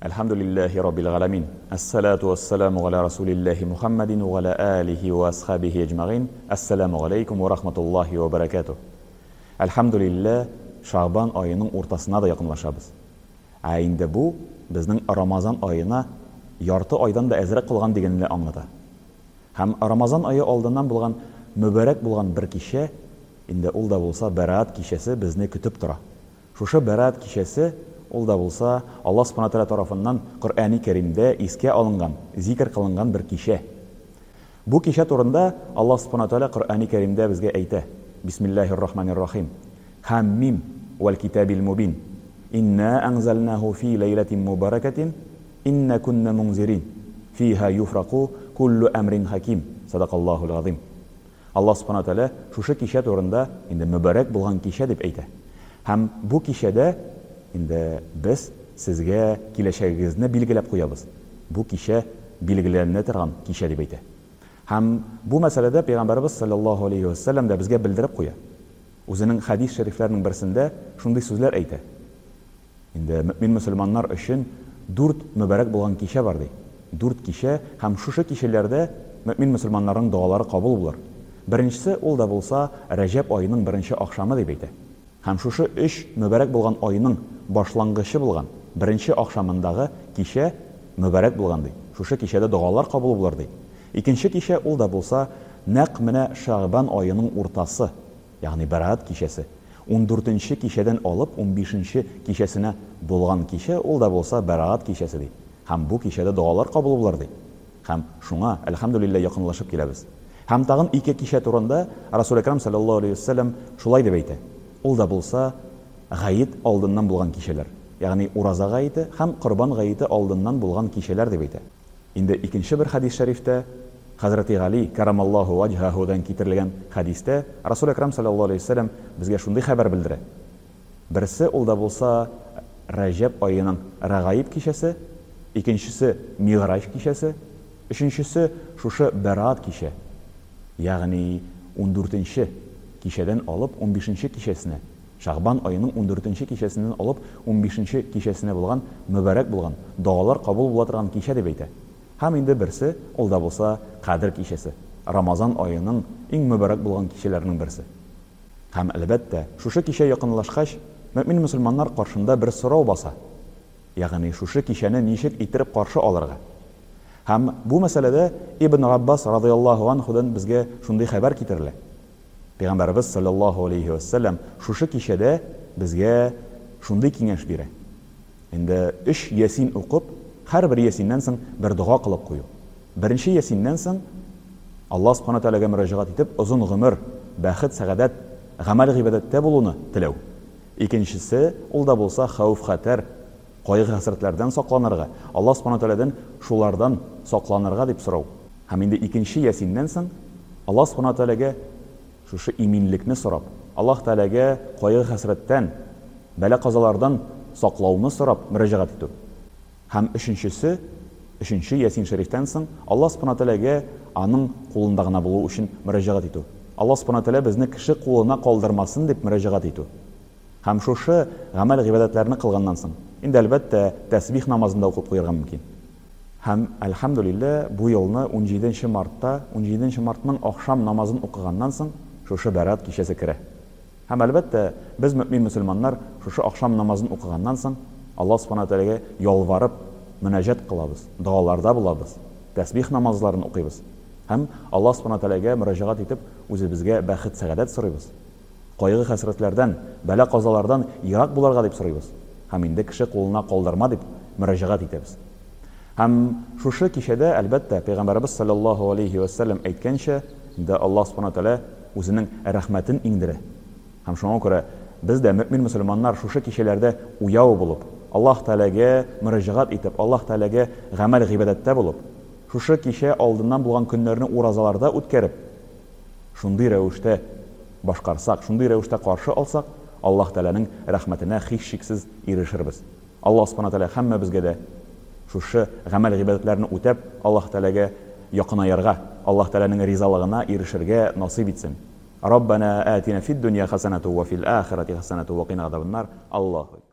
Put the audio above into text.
Elhamdülillahi Rabbil alemin. Esselatu vesselamu ala Resulillahi Muhammedin ve ala alihi ve ashabihi ecma'in. Esselamu aleykum ve rahmetullahi ve berekatuh. Elhamdülillah, Şaban ayının ortasına da yakınlaşabız. Ayında bu, bizning Ramazan ayına yartı aydan da ezrek kılgan degenini anlata. Hem Ramazan ayı aldığından bulgan, mübarek bulgan bir kişi, indi ol da bulsa Berat kişisi bizni kütüp tura. Şuşu Berat kişisi, ol da bulsa Allah subhanahu teala tarafından Kur'an-ı Kerim'de iske alıngan, zikir kılıngan bir kişi. Bu kişi turunda Allah subhanahu teala Kur'an-ı Kerim'de bizge eyte. Bismillahirrahmanirrahim. Hammim vel kitabil mubin. İnna anzalnahu fi leyletin mübareketin. İnna kunna munzirin. Fiha yufraku kullu emrin hakim. Sadakallahul azim. Allah subhanahu teala şuşu kişi turunda indi mübarek bulgan kişi dep eyte. Hem bu kişide indi biz sizge kileşeğinizne bilgilep koyabız. Bu kişi bilgilerine tıran kişi dep eyte. Hem bu meselede Peygamberimiz sallallahu aleyhi ve sellem de bizge bildirip koya. O'zining hadis şeriflerinin birisinde şunday sözler eyte. Indi mümin Müslümanlar için 4 mübarek bulgan kişi var dey. 4 kişi hem şuşu kişilerde mümin Müslümanların duaları kabul bulur. Birincisi ol da bulsa Recep ayının birinci akşamı dep eyte. Hem şuşu 3 mübarek bulgan ayının başlangıcı bulgan birinci akşamındağı kişi mübarek bulgan dey. Şuşu kişide dualar kabul bulur dey. İkinci kişi ol da bulsa naq mine Şaban ayının ortası, yani Berat kişisi. 14. kişiden alıp 15. kişisine bulgan kişi ol da bulsa Berat kişisi dey. Hem bu kişide dualar kabul bulur dey. Hem şuna elhamdülillah yakınlaşıp gelebez. Hem tağın 2 kişi turunda Resul-i Ekrem sallallahu aleyhi ve sellem şulay dep eyte. Ol da bulsa gayet aldından bulgan kişiler. Yani uraza gayeti hem kurban gayeti aldından bulgan kişiler dep eyte. Indi ikinci bir hadis şerifte Hazreti Ali karamallahu vajhahudan kitirilgan hadiste Resul-i Ekrem sallallahu aleyhi ve sellem bizge şunday haber bildire. Birisi ol da bulsa Recep ayının ragayip kişisi, ikincisi Mi'raj kişisi, üçüncüsü şuşu Berat kişi. Yani 14. kişiden alıp 15. kişisine, Şaban ayının 14. kişisinden alıp 15. kişisine bulgan, mübarek bulgan, dualar kabul bulatırgan kişi dep eyte. Hem indi birisi ol da bulsa Kadir kişisi. Ramazan ayının en mübarek bulgan kişilerinin birisi. Hem elbette şuşu kişiye yakınlaşkaç, mümin Müslümanlar karşında bir soru basa. Yani şuşu kişini nişik itirip karşı alırga. Hem bu meselede İbn Abbas radıyallahu anhudan bizge şunday haber kitirile. Peygamberimiz sallallahu aleyhi ve sellem şuşu kişide bizge şunday kengeş bire. Indi 3 Yasin okup, her bir Yasin'den soň bir dua kılıp koyu. Birinci Yasin'den soň Allah subhanahu teala'ga müracaat etip uzun ömür, baxt, saadet, amal ibadetde bulunu tilew. İkincisi ol da bulsa xavf xatar, kaygı hasretlerden saklanırga, Allah subhanahu teala'dan şulardan saklanırga dep soraw. Hem indi ikinci Yasin'den soň Allah subhanahu teala'ga şuşu iminlikni sorap, Allah teala'ga kaygı hasretten, bela kazalardan saklawni sorap müracaat etip. Hem üçüncü Yasin şeriften soň Allah subhanahu teala'ga anın kulundagına bulu üçün müracaat etip. Allah subhanahu teala bizni kişi kuluna kaldırmasın dep müracaat etip. Hem şuşu amal ibadetlerini kılgandan soň indi elbette tesbih namazında okup koyarga mümkin. Hem elhamdülillah bu yolunu 17 Mart'ta 17 Mart'ның akşam namazını okugandan soň şuşu Berat kişisi kire. Hem elbette biz mümin Müslümanlar şuşu akşam namazını okugandan soň Allah subhanahu teala'ga yalvarıp münacat kılabız, dualarda bulabız, tesbih namazlarını okuyabız. Hem Allah subhanahu teala'ga müracaat etip o'zi bizge baxt, saadet soraybız. Kaygı hasretlerden, bela kazalardan yirak bularga dep soraybız. Hem indi kişi kuluna kaldırma dep müracaat etebіз. Hem şuşu kişide elbette Peygamberimiz sallallahu aleyhi ve sellem aytgancha, indi Allah subhanahu teala o'zining rahmetin indire. Hem şuna göre biz de mümin Müslümanlar şuşu kişilerde uyav bulup, Allah Teala'ga müracaat etip, Allah Teala'ga amal ibadetde bulup, şuşu kişi aldından bulgan günlerini urazalarda o'tkərib, şunday rəvişdə başqarsak, şunday rəvişdə qarşı alsak, Allah Teala'nın rahmetine hiç şiksiz erişirbiz. Allah subhanahu teala hamma bizge de şuşu amal ibadetlerini o'tab, Allah Teala'ga yakınayarga, Allah Teala'nın rizalığına erişirge nasip etsin. Rabbana atina fid dunya hasanatu ve fil ahireti hasanatu ve qina azabannar. Allahu